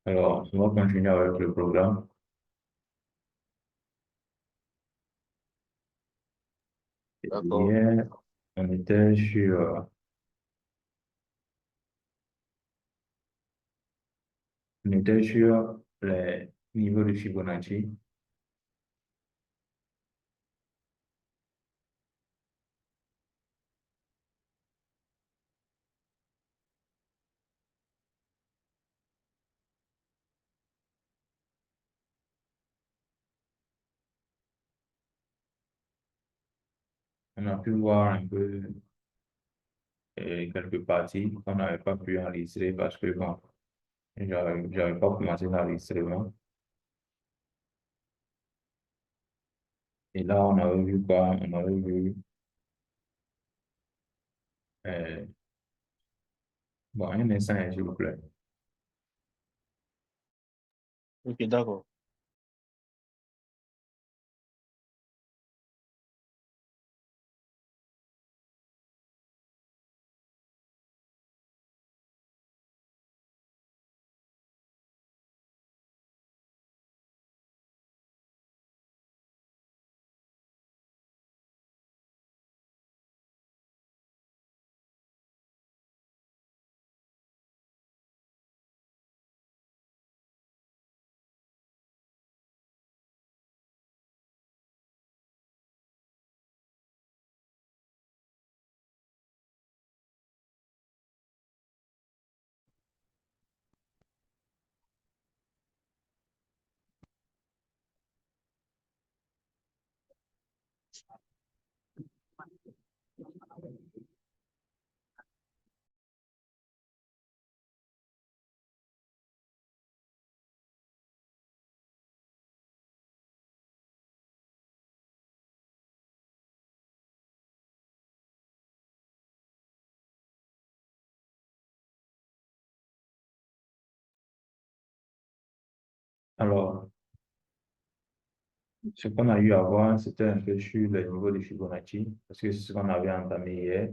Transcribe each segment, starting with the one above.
Alors, on va continuer avec le programme. D'accord. Hier, on était sur les niveaux de Fibonacci. On a pu voir un peu quelques parties qu'on n'avait pas pu enregistrer parce que, bon, j'avais pas commencé l'enregistrement. Et là, on avait vu quoi? On avait vu, euh, bon, un instant, s'il vous plaît. Ok, d'accord. Alors, ce qu'on a eu à voir, c'était un peu sur le niveau de Fibonacci, parce que c'est ce qu'on avait entamé hier.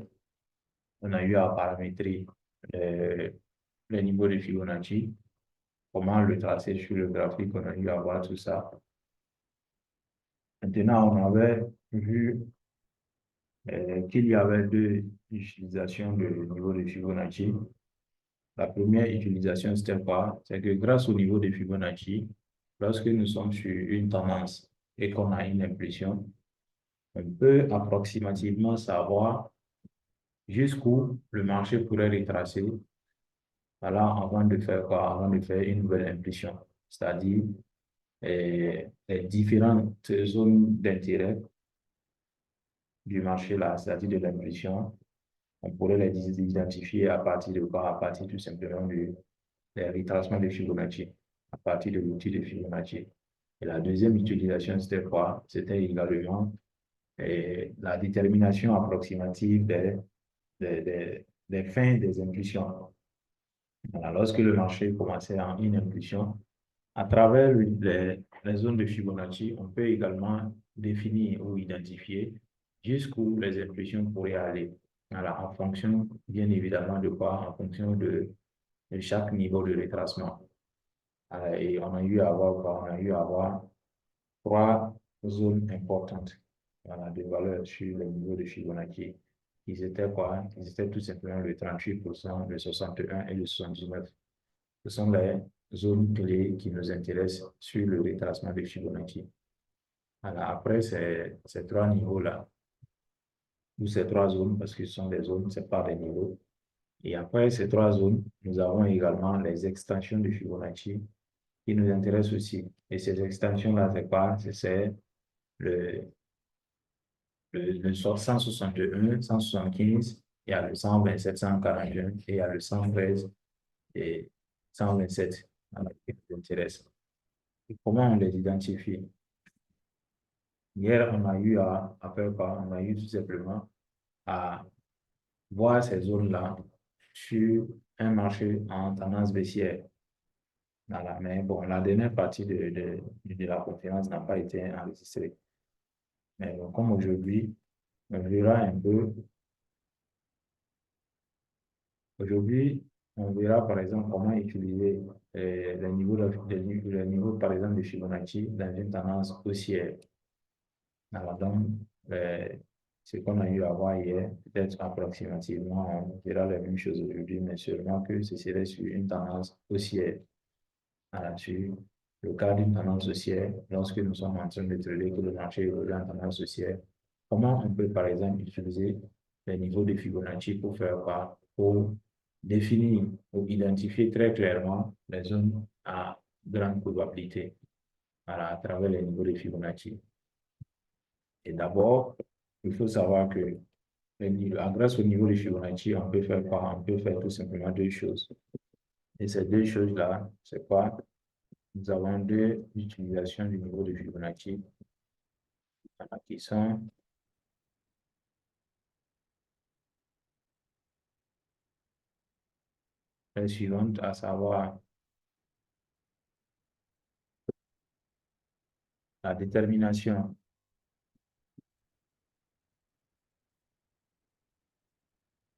On a eu à paramétrer euh, le niveau de Fibonacci, comment le tracer sur le graphique, on a eu à voir tout ça. Maintenant, on avait vu qu'il y avait deux utilisations du niveau de Fibonacci. La première utilisation, c'était quoi? C'est que grâce au niveau de Fibonacci, lorsque nous sommes sur une tendance et qu'on a une impulsion, on peut approximativement savoir jusqu'où le marché pourrait retracer, voilà, avant de faire quoi? Avant de faire une nouvelle impulsion. C'est-à-dire les différentes zones d'intérêt du marché là, c'est-à-dire de l'impulsion, on pourrait les identifier à partir de quoi? À partir tout simplement des retracements de Fibonacci, à partir de l'outil de Fibonacci. Et la deuxième utilisation, c'était quoi? C'était également la détermination approximative des fins des impulsions. Voilà, lorsque le marché commençait en une impulsion, à travers les zones de Fibonacci, on peut également définir ou identifier jusqu'où les impulsions pourraient aller. Voilà, en fonction, bien évidemment, de quoi? En fonction de chaque niveau de retracement. Et on a eu à avoir quoi? On a eu à avoir trois zones importantes, voilà, de valeur sur le niveau de Fibonacci. Ils étaient quoi? Ils étaient tout simplement le 38%, le 61 et le 79. Ce sont les zones clés qui nous intéressent sur le retracement de Fibonacci. Voilà, après ces trois niveaux-là, ou ces trois zones, parce que ce sont des zones, ce n'est pas des niveaux. Et après ces trois zones, nous avons également les extensions de Fibonacci qui nous intéressent aussi. Et ces extensions-là, c'est quoi? C'est le, le 161, 175, il y a le 127, 141 et il y a le 113 et 127 voilà, qui nous intéressent. Et comment on les identifie? Hier, on a eu à faire quoi? On a eu tout simplement à voir ces zones-là sur un marché en tendance baissière. Voilà. Mais bon, la dernière partie de la conférence n'a pas été enregistrée. Mais bon, comme aujourd'hui, on verra un peu. Aujourd'hui, On verra par exemple comment utiliser les niveaux, par exemple, de Fibonacci dans une tendance haussière. Alors, donc, euh, ce qu'on a eu à voir hier, peut-être approximativement, on verra la même chose aujourd'hui, mais seulement que ce serait sur une tendance haussière. Alors, sur le cas d'une tendance haussière, lorsque nous sommes en train de trader que le marché évolue en tendance haussière, comment on peut, par exemple, utiliser les niveaux de Fibonacci pour faire quoi? Pour définir ou identifier très clairement les zones à grande probabilité, voilà, à travers les niveaux de Fibonacci. Et d'abord, il faut savoir que grâce au niveau de Fibonacci, on peut faire quoi? On peut faire tout simplement deux choses. Et ces deux choses-là, c'est quoi? Nous avons deux utilisations du niveau de Fibonacci qui sont les suivantes, à savoir la détermination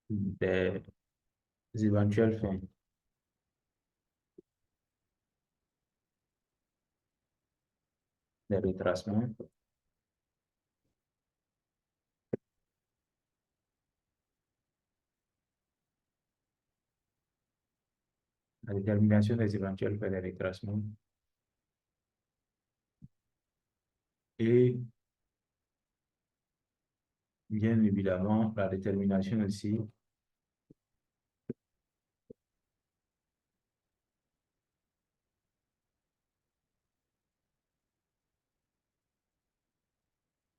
des éventuelles fins des retracements, la détermination des éventuelles fins des retracements et bien évidemment la détermination aussi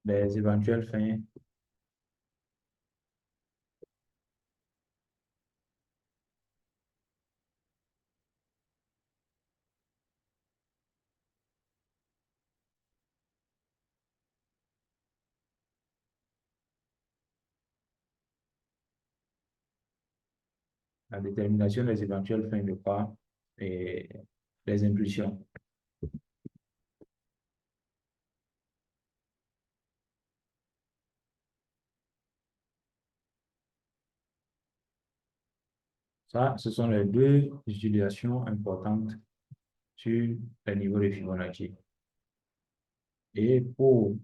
des éventuelles fins la détermination des éventuelles fins de quoi et des impulsions. Ça, ce sont les deux utilisations importantes sur le niveau de Fibonacci. Et pour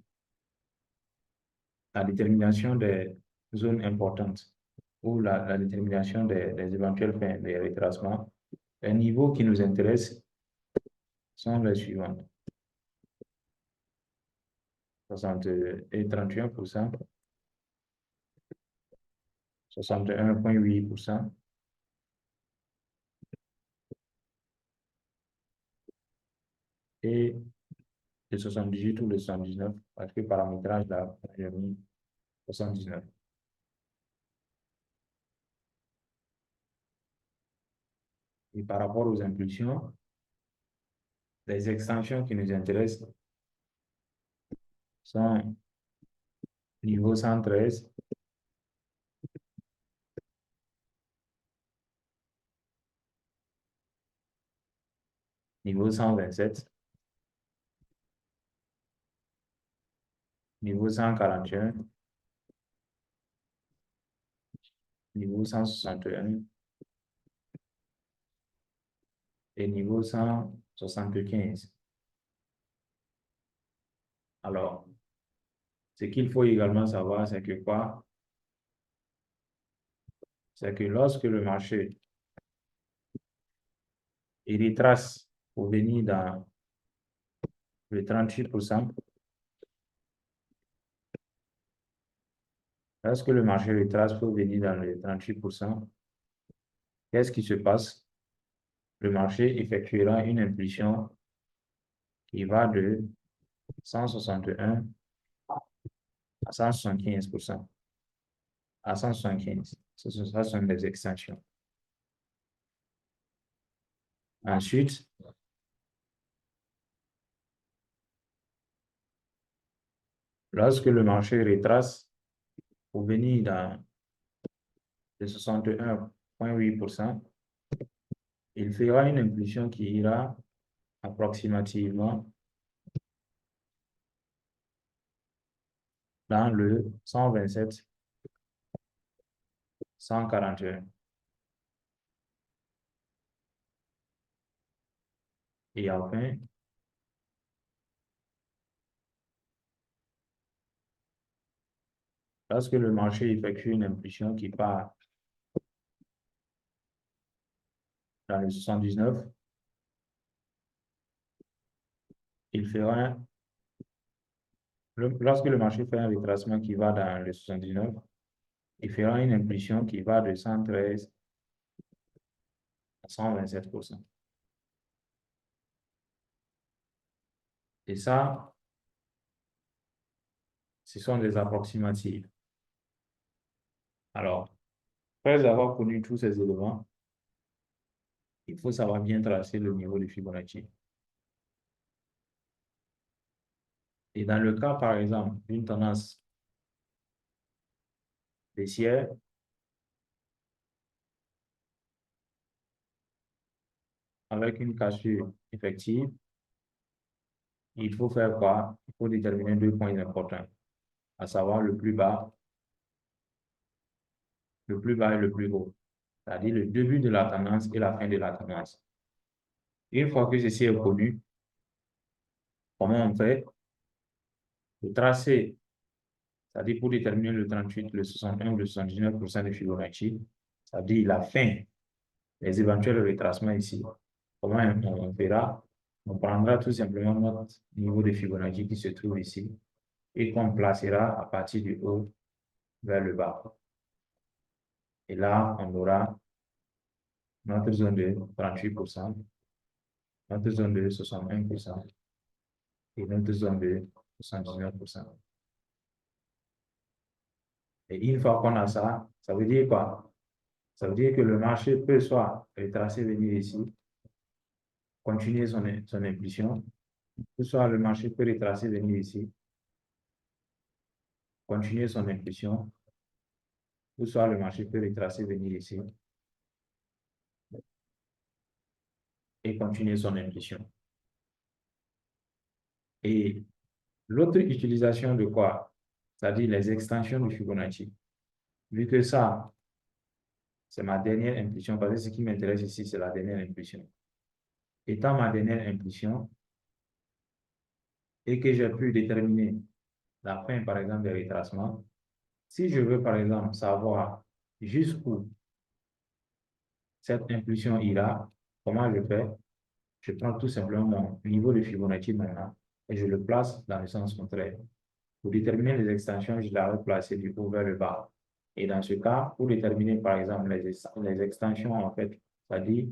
la détermination des zones importantes ou la détermination des éventuelles fins des retracements, les niveaux qui nous intéressent sont les suivants. 60 et 31%, 61,8%, et le 78 ou le 79, parce que paramétrage là, j'ai mis 79. Et par rapport aux impulsions, les extensions qui nous intéressent sont niveau 113, niveau 127, niveau 141, niveau 161 et niveau 175. Alors, ce qu'il faut également savoir, c'est que quoi? C'est que lorsque le marché il retrace pour venir dans le 38%, lorsque le marché retrace pour venir dans le 38%, qu'est-ce qui se passe? Le marché effectuera une impulsion qui va de 161 à 175%. À 175. Ça sont des extensions. Ensuite, lorsque le marché retrace pour venir dans le 61,8%, il fera une impulsion qui ira approximativement dans le 127, 141. Et enfin, lorsque le marché effectue une impulsion qui part dans le 79, il fera, lorsque le marché fait un retracement qui va dans le 79, il fera une impulsion qui va de 113 à 127%. Et ça, ce sont des approximatives. Alors, après avoir connu tous ces éléments, il faut savoir bien tracer le niveau de Fibonacci. Et dans le cas, par exemple, d'une tendance baissière, avec une cassure effective, il faut faire quoi? Il faut déterminer deux points importants, à savoir le plus bas et le plus haut, c'est-à-dire le début de la tendance et la fin de la tendance. Une fois que ceci est connu, comment on fait? Le tracé, c'est-à-dire pour déterminer le 38, le 61 ou le 79% de Fibonacci, c'est-à-dire la fin, les éventuels retracements ici. Comment on fera? On prendra tout simplement notre niveau de Fibonacci qui se trouve ici et qu'on placera à partir du haut vers le bas. Et là, on aura notre zone de 38%, notre zone de 61% et notre zone de 79%. Et une fois qu'on a ça, ça veut dire quoi? Ça veut dire que le marché peut soit retracer, venir ici, continuer son impulsion, ou soit le marché peut retracer, venir ici, continuer son impulsion, ou soit le marché peut retracer, venir ici, et continuer son impulsion. Et l'autre utilisation de quoi? C'est-à-dire les extensions de Fibonacci. Vu que ça, c'est ma dernière impulsion, parce que ce qui m'intéresse ici, c'est la dernière impulsion. Étant ma dernière impulsion, et que j'ai pu déterminer la fin, par exemple, des retracements, si je veux, par exemple, savoir jusqu'où cette impulsion ira, comment je fais? Je prends tout simplement mon niveau de Fibonacci maintenant et je le place dans le sens contraire. Pour déterminer les extensions, je l'avais placé du haut vers le bas. Et dans ce cas, pour déterminer, par exemple, les extensions, en fait, c'est-à-dire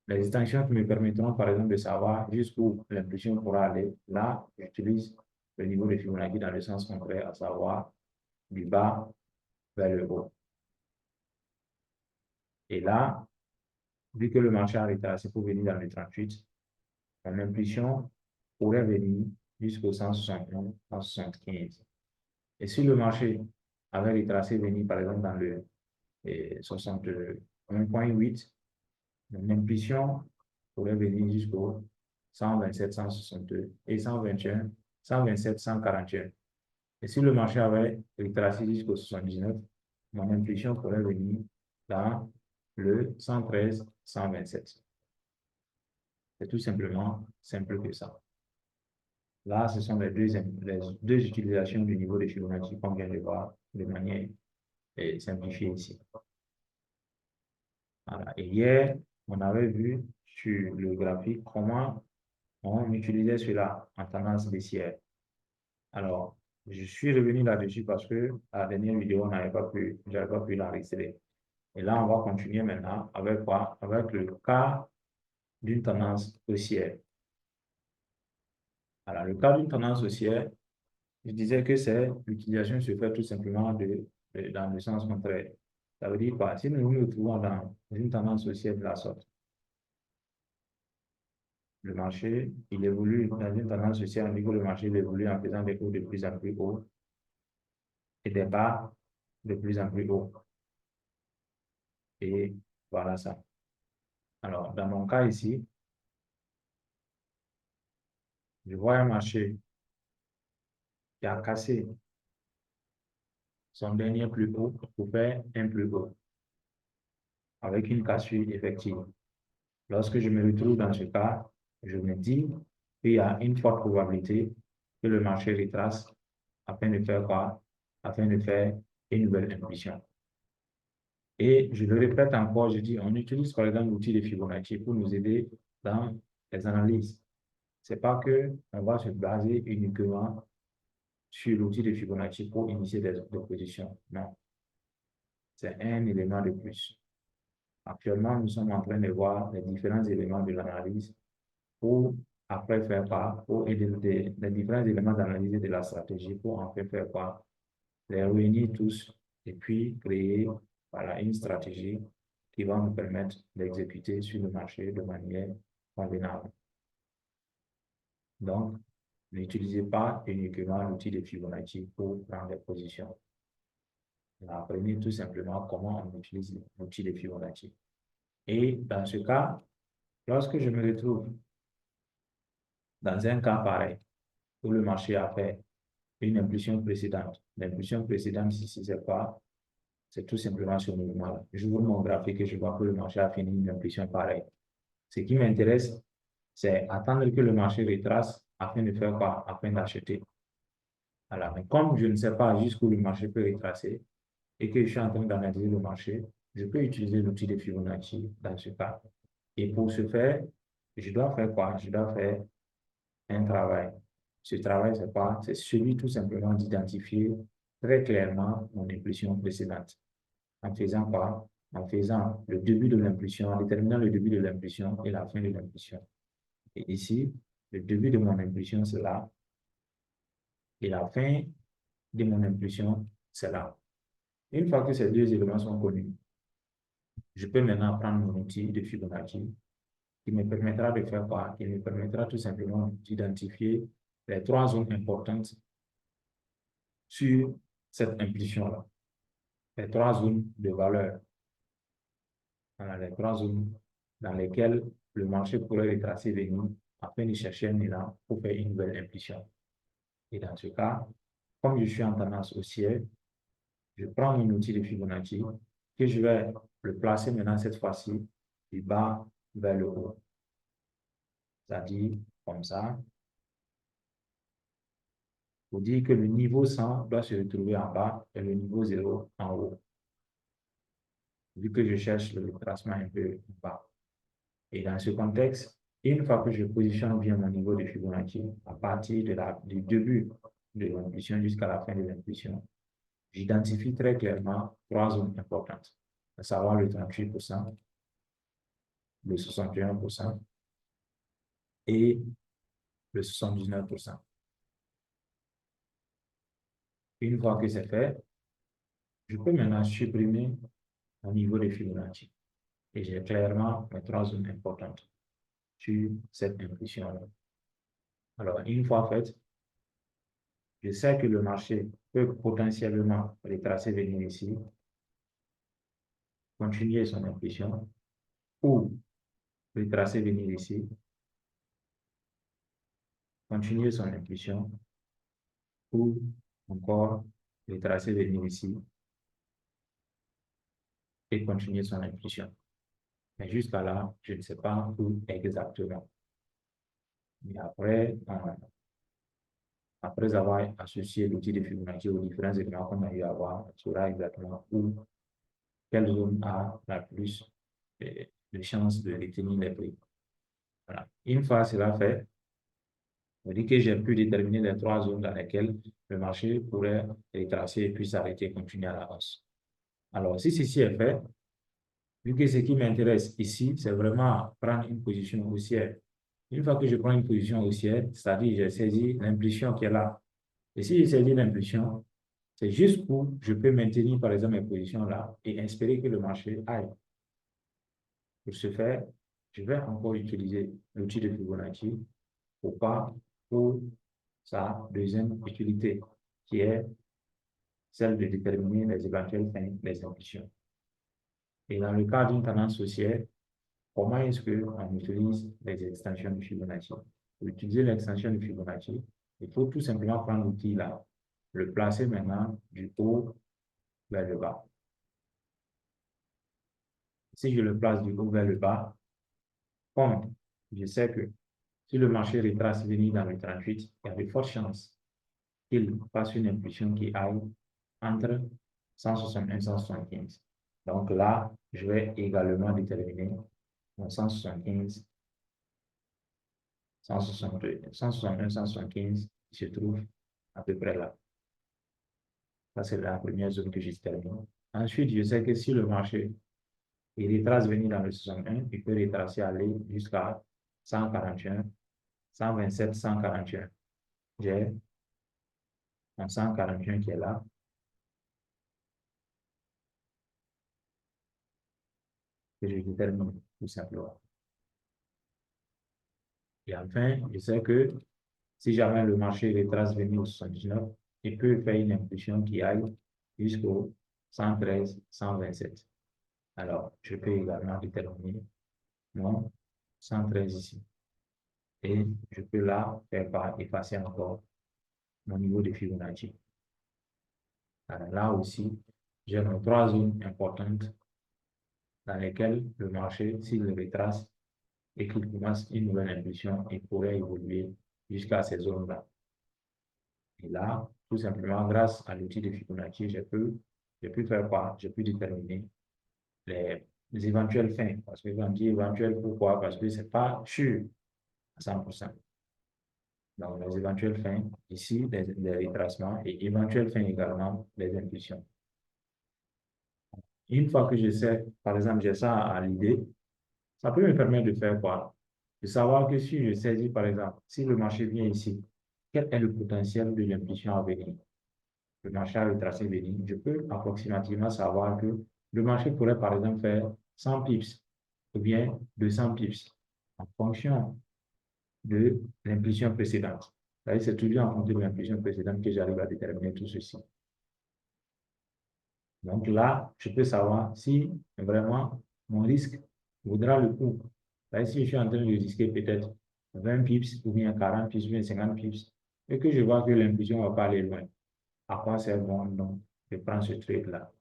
les extensions qui me permettront, par exemple, de savoir jusqu'où l'impulsion pourra aller, là, j'utilise le niveau de Fibonacci dans le sens contraire, à savoir du bas vers le haut. Et là, vu que le marché a retracé pour venir dans le 38, mon impulsion pourrait venir jusqu'au 161, 175. Et si le marché avait retracé venir, par exemple, dans le 61,8, mon impulsion pourrait venir jusqu'au 127, 162 et 121, 127, 141. Et si le marché avait retracé jusqu'au 79, mon impulsion pourrait venir dans le 113, 127. C'est tout simplement simple que ça. Là, ce sont les deux utilisations du niveau de Fibonacci qu'on vient de voir de manière simplifiée ici. Voilà. Et hier, on avait vu sur le graphique comment on utilisait cela en tendance baissière. Alors, je suis revenu là-dessus parce que la dernière vidéo, je n'avais pas pu l'enregistrer. Et là, on va continuer maintenant avec quoi? Avec le cas d'une tendance haussière. Alors, le cas d'une tendance haussière, je disais que c'est l'utilisation se fait tout simplement dans le sens contraire. Ça veut dire quoi? Si nous nous trouvons dans une tendance haussière de la sorte, le marché, il évolue dans une tendance haussière, on dit que le marché évolue en faisant des hauts de plus en plus hauts et des bas de plus en plus hauts. Et voilà ça. Alors, dans mon cas ici, je vois un marché qui a cassé son dernier plus haut pour faire un plus haut avec une cassure effective. Lorsque je me retrouve dans ce cas, je me dis qu'il y a une forte probabilité que le marché retrace afin de faire quoi? Afin de faire une nouvelle impulsion. Et je le répète encore, je dis, on utilise par exemple l'outil de Fibonacci pour nous aider dans les analyses. C'est pas que on va se baser uniquement sur l'outil de Fibonacci pour initier des positions. Non. C'est un élément de plus. Actuellement, nous sommes en train de voir les différents éléments de l'analyse pour après faire quoi? Pour aider les différents éléments d'analyse de la stratégie pour en faire quoi? Les réunir tous et puis créer voilà, une stratégie qui va nous permettre d'exécuter sur le marché de manière convenable. Donc, n'utilisez pas uniquement l'outil de Fibonacci pour prendre des positions. Apprenez tout simplement comment on utilise l'outil de Fibonacci. Et dans ce cas, lorsque je me retrouve dans un cas pareil, où le marché a fait une impulsion précédente, l'impulsion précédente, ici, c'est quoi? C'est tout simplement ce mouvement-là. J'ouvre mon graphique et je vois que le marché a fini une impulsion pareille. Ce qui m'intéresse, c'est attendre que le marché retrace afin de faire quoi? Afin d'acheter. Voilà. Mais comme je ne sais pas jusqu'où le marché peut retracer et que je suis en train d'analyser le marché, je peux utiliser l'outil de Fibonacci dans ce cas. Et pour ce faire, je dois faire quoi? Je dois faire un travail. Ce travail, c'est quoi? C'est celui tout simplement d'identifier très clairement mon impulsion précédente. En faisant quoi? En faisant le début de l'impulsion, en déterminant le début de l'impulsion et la fin de l'impulsion. Et ici, le début de mon impulsion, c'est là. Et la fin de mon impulsion, c'est là. Une fois que ces deux éléments sont connus, je peux maintenant prendre mon outil de Fibonacci qui me permettra de faire quoi? Qui me permettra tout simplement d'identifier les trois zones importantes sur cette impulsion-là. Les trois zones de valeur. Voilà, les trois zones dans lesquelles le marché pourrait retracer venir afin de chercher un élan pour faire une nouvelle impulsion. Et dans ce cas, comme je suis en tendance haussière, je prends mon outil de Fibonacci que je vais le placer maintenant cette fois-ci du bas vers le haut. C'est-à-dire comme ça, pour dire que le niveau 100 doit se retrouver en bas et le niveau 0 en haut. Vu que je cherche le retracement un peu bas. Et dans ce contexte, une fois que je positionne bien mon niveau de Fibonacci, à partir du début de l'impulsion jusqu'à la fin de l'impulsion, j'identifie très clairement trois zones importantes, à savoir le 38%, le 61% et le 79%. Une fois que c'est fait, je peux maintenant supprimer mon niveau de Fibonacci. Et j'ai clairement mes trois zones importantes sur cette impulsion-là. Alors, une fois fait, je sais que le marché peut potentiellement retracer venir ici, continuer son impulsion, ou retracer venir ici, continuer son impulsion, ou encore retracer venir ici et continuer son impulsion. Mais jusqu'à là, je ne sais pas où exactement. Mais après avoir associé l'outil de Fibonacci aux différents éléments qu'on a eu à voir, on saura exactement où, quelle zone a la plus de chances de retenir les prix. Voilà. Une fois cela fait, on dit que j'ai pu déterminer les trois zones dans lesquelles le marché pourrait retracer et puis s'arrêter et continuer à la hausse. Alors, si ceci est fait, vu que ce qui m'intéresse ici, c'est vraiment prendre une position haussière. Une fois que je prends une position haussière, c'est-à-dire j'ai saisi l'impulsion qui est là. Et si j'ai saisi l'impulsion, c'est juste où je peux maintenir, par exemple, mes positions là et espérer que le marché aille. Pour ce faire, je vais encore utiliser l'outil de Fibonacci pour sa deuxième utilité, qui est celle de déterminer les éventuelles fins des impulsions. Et dans le cas d'une tendance haussière, comment est-ce qu'on utilise les extensions de Fibonacci? Pour utiliser l'extension de Fibonacci, il faut tout simplement prendre l'outil là, le placer maintenant du haut vers le bas. Si je le place du haut vers le bas, comme je sais que Si le marché retrace venir dans le 38, il y a de fortes chances qu'il fasse une impulsion qui aille entre 161 et 175. Donc là, je vais également déterminer mon 175, 162, 161, 175 qui se trouve à peu près là. Ça, c'est la première zone que j'ai déterminée. Ensuite, je sais que si le marché il retrace venir dans le 61, il peut retracer aller jusqu'à 141, 127, 141. J'ai un 141 qui est là. Que je détermine tout simplement. Et enfin, je sais que si jamais le marché retrace venir au 79, il peut faire une impulsion qui aille jusqu'au 113, 127. Alors, je peux également déterminer mon 113 ici. Et je peux là faire par effacer encore mon niveau de Fibonacci. Alors là aussi, j'ai mes trois zones importantes dans lesquelles le marché, s'il le retrace et qu'il commence une nouvelle impulsion, il pourrait évoluer jusqu'à ces zones-là. Et là, tout simplement, grâce à l'outil de Fibonacci, je peux faire quoi? Je peux déterminer les éventuelles fins. Parce que quand on dit éventuel, pourquoi? Parce que ce n'est pas sûr à 100%. Donc, les éventuelles fins, ici, les retracements et éventuelles fins également, les impulsions. Une fois que je sais, par exemple, j'ai ça à l'idée, ça peut me permettre de faire quoi? De savoir que si je saisis, par exemple, si le marché vient ici, quel est le potentiel de l'impulsion à venir? Le marché a retracé venir, je peux approximativement savoir que le marché pourrait, par exemple, faire 100 pips ou bien 200 pips en fonction de l'impulsion précédente. C'est toujours en fonction de l'impulsion précédente que j'arrive à déterminer tout ceci. Donc là, je peux savoir si vraiment mon risque vaudra le coup. Si je suis en train de risquer peut-être 20 pips ou bien 40 pips ou bien 50 pips et que je vois que l'impulsion ne va pas aller loin, à quoi sert bon donc de prendre ce trade-là?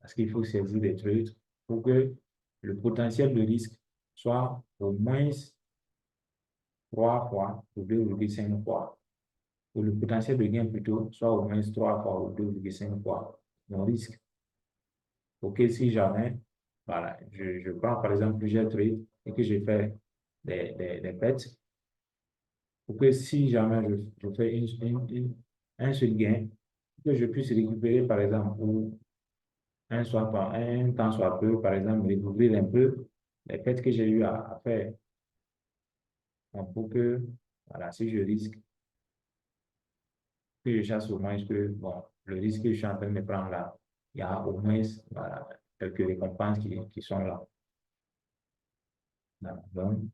Parce qu'il faut saisir des trades pour que le potentiel de risque soit au moins 3 fois ou 2,5 fois. Ou le potentiel de gain plutôt soit au moins 3 fois ou 2,5 fois mon risque. Pour que si jamais, voilà, je prends par exemple plusieurs trades et que je fais des bets, pour que si jamais je fais un seul gain, que je puisse récupérer par exemple, ou un temps soit peu, par exemple, découvrir un peu les bêtes que j'ai eu à faire. Donc, pour que, voilà, si je risque, que je chasse au moins que, bon, le risque que je suis en train de prendre là, il y a au moins, voilà, quelques récompenses qui sont là. Donc,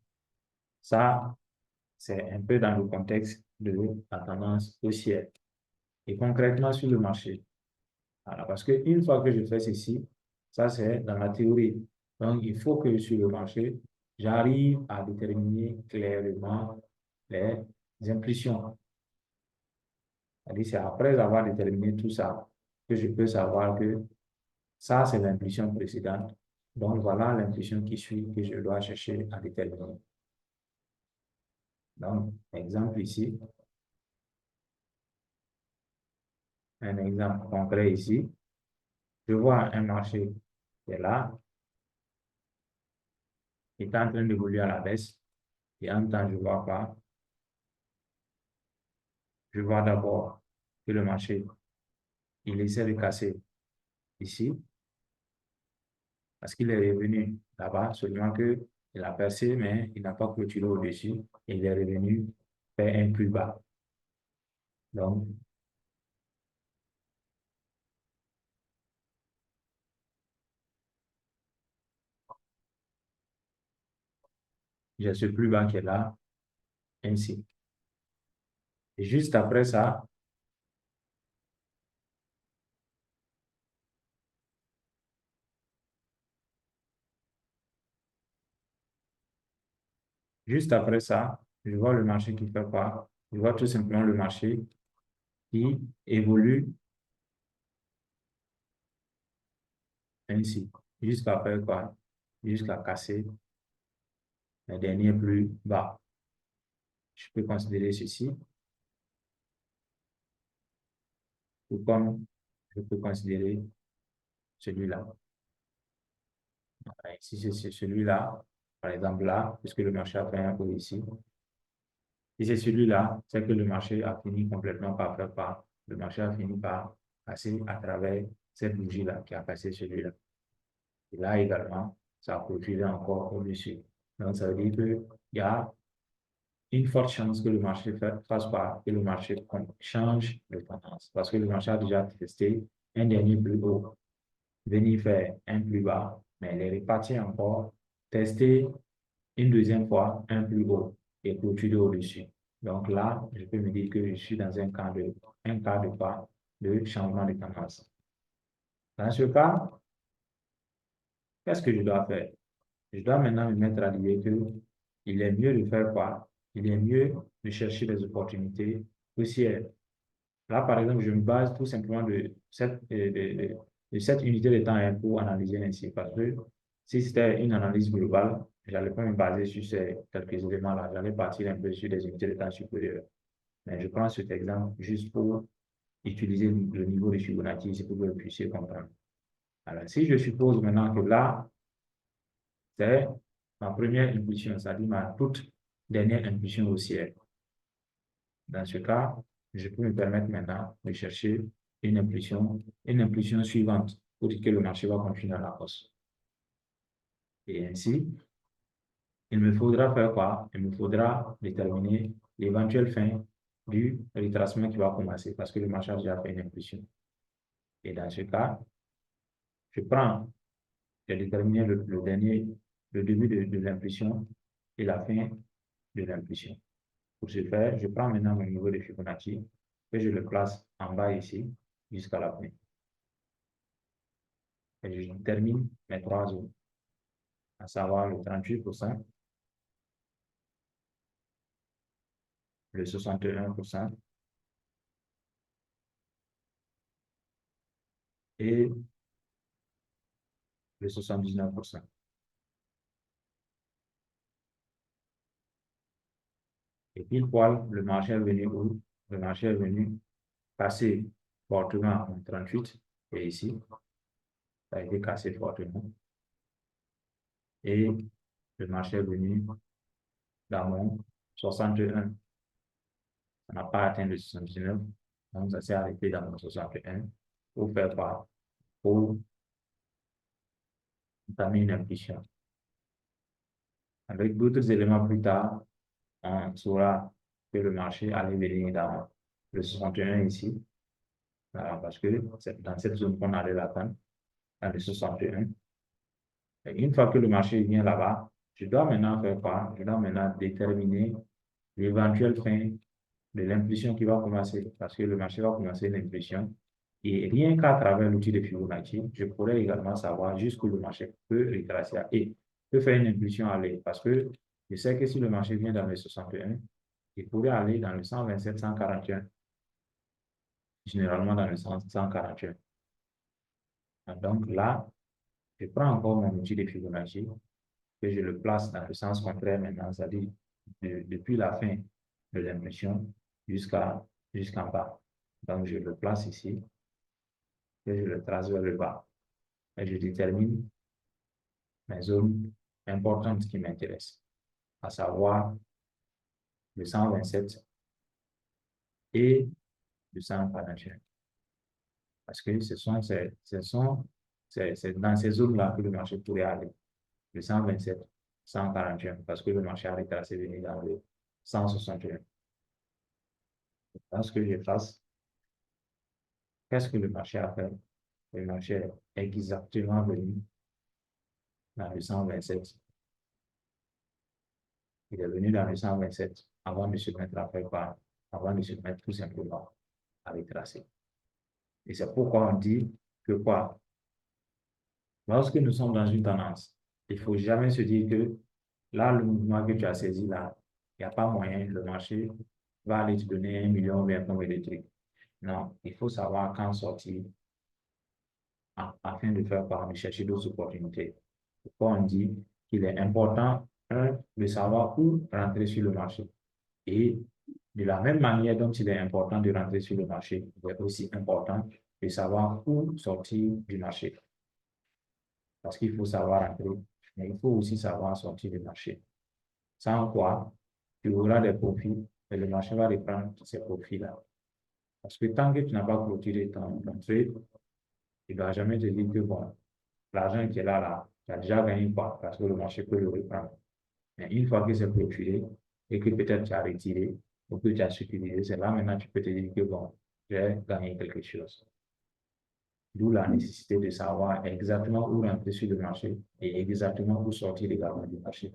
ça, c'est un peu dans le contexte de la tendance haussière. Et concrètement sur le marché. Voilà, parce qu'une fois que je fais ceci, ça c'est dans la théorie. Donc, il faut que sur le marché, j'arrive à déterminer clairement les impulsions. C'est-à-dire, c'est après avoir déterminé tout ça que je peux savoir que ça, c'est l'impulsion précédente. Donc, voilà l'impulsion qui suit que je dois chercher à déterminer. Donc, exemple ici, un exemple concret ici. Je vois un marché qui est là, qui est en train d'évoluer à la baisse. Et en même temps, je vois pas. Je vois d'abord que le marché, il essaie de casser ici, parce qu'il est revenu là-bas, seulement que il a percé, mais il n'a pas clôturé au-dessus, et il est revenu faire un plus bas. Donc, j'ai ce plus bas qui est là, ainsi. Et juste après ça, je vois le marché qui fait quoi? Je vois tout simplement le marché qui évolue ainsi, jusqu'à faire quoi? Jusqu'à casser les derniers plus bas. je peux considérer ceci, ou comme je peux considérer celui-là. Si c'est celui-là, par exemple là, puisque le marché a fait un haut ici, si c'est celui-là, c'est que le marché a fini complètement par faire part. Le marché a fini par passer à travers cette bougie-là qui a passé celui-là. Et là également, ça a clôturé encore au-dessus. Donc, ça veut dire qu'il y a une forte chance que le marché fasse part et le marché change de tendance. Parce que le marché a déjà testé un dernier plus haut, venir faire un plus bas, mais il est reparti encore, tester une deuxième fois un plus haut et clôturer au-dessus. Donc là, je peux me dire que je suis dans un cas de pas de changement de tendance. Dans ce cas, qu'est-ce que je dois faire? Je dois maintenant me mettre à l'idée qu'il est mieux de faire quoi? Il est mieux de chercher des opportunités haussières. Là, par exemple, je me base tout simplement de cette unité de temps pour analyser ainsi. Parce que si c'était une analyse globale, je n'allais pas me baser sur ces quelques éléments-là. J'allais partir un peu sur des unités de temps supérieures. Mais je prends cet exemple juste pour utiliser le niveau de Fibonacci ici pour que vous puissiez comprendre. Alors, si je suppose maintenant que là, c'est ma première impulsion, c'est-à-dire ma toute dernière impulsion haussière. Dans ce cas, je peux me permettre maintenant de chercher une impulsion suivante pour dire que le marché va continuer à la hausse. Et ainsi, il me faudra faire quoi? Il me faudra déterminer l'éventuelle fin du retracement qui va commencer parce que le marché a déjà fait une impulsion. Et dans ce cas, je vais déterminer le début de l'impulsion et la fin de l'impulsion. Pour ce faire, je prends maintenant mon niveau de Fibonacci et je le place en bas ici jusqu'à la fin. Et je termine mes trois zones, à savoir le 38%, le 61% et le 79%. Et pile poil, le marché est venu où? Le marché est venu passer fortement en 38 et ici, ça a été cassé fortement. Et le marché est venu dans mon 61. Ça n'a pas atteint le 79, donc ça s'est arrêté dans mon 61 pour faire quoi? Pour entamer une impulsion. Avec d'autres éléments plus tard, on saura que le marché allait venir dans le 61 ici, parce que c'est dans cette zone qu'on allait l'attendre, dans le 61. Et une fois que le marché vient là-bas, je dois maintenant faire quoi? Je dois maintenant déterminer l'éventuelle fin de l'impulsion qui va commencer, parce que le marché va commencer l'impulsion. Et rien qu'à travers l'outil de Fibonacci, je pourrais également savoir jusqu'où le marché peut retracer et peut faire une impulsion aller. Parce que je sais que si le marché vient dans le 61, il pourrait aller dans le 127, 141. Généralement dans le 141. Donc là, je prends encore mon outil de Fibonacci et je le place dans le sens contraire maintenant, c'est-à-dire depuis la fin de l'impulsion jusqu'en bas. Donc je le place ici et je le trace vers le bas. Et je détermine mes zones importantes qui m'intéressent, à savoir le 127 et le 141. Parce que c'est dans ces zones-là que le marché pourrait aller. Le 127, 141, parce que le marché a retracé venir dans le 161. Dans ce que je fasse, qu'est-ce que le marché a fait? Le marché est exactement venu dans le 127. Il est venu dans le 127 avant de se mettre à faire quoi? Avant de se mettre tout simplement à retracer. Et c'est pourquoi on dit que quoi? Lorsque nous sommes dans une tendance, il ne faut jamais se dire que là, le mouvement que tu as saisi là, il n'y a pas moyen, le marché va aller te donner 1 million ou bien combien de trucs. Non, il faut savoir quand sortir afin de faire quoi? De chercher d'autres opportunités. Pourquoi on dit qu'il est important, de savoir où rentrer sur le marché Et de la même manière dont il est important de rentrer sur le marché, il est aussi important de savoir où sortir du marché. Parce qu'il faut savoir rentrer, mais il faut aussi savoir sortir du marché. Sans quoi, tu auras des profits et le marché va reprendre ces profits-là. Parce que tant que tu n'as pas clôturé ton trade, tu ne dois jamais te dire que bon, l'argent qui est là, tu as déjà gagné quoi, parce que le marché peut le reprendre. Mais une fois que c'est clôturé et que peut-être tu as retiré ou que tu as utilisé, c'est là maintenant tu peux te dire que bon, j'ai gagné quelque chose. D'où la nécessité de savoir exactement où rentrer sur le marché et exactement où sortir également du marché.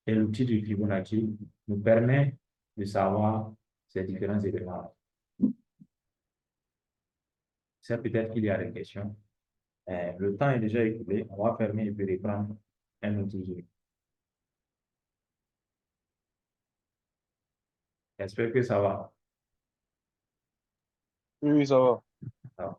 Et l'outil de Fibonacci nous permet de savoir ces différents éléments. C'est peut-être qu'il y a des questions. Le temps est déjà écoulé. On va fermer et puis reprendre un autre jour. J'espère que ça va. Oui, oui, ça va. Ça va.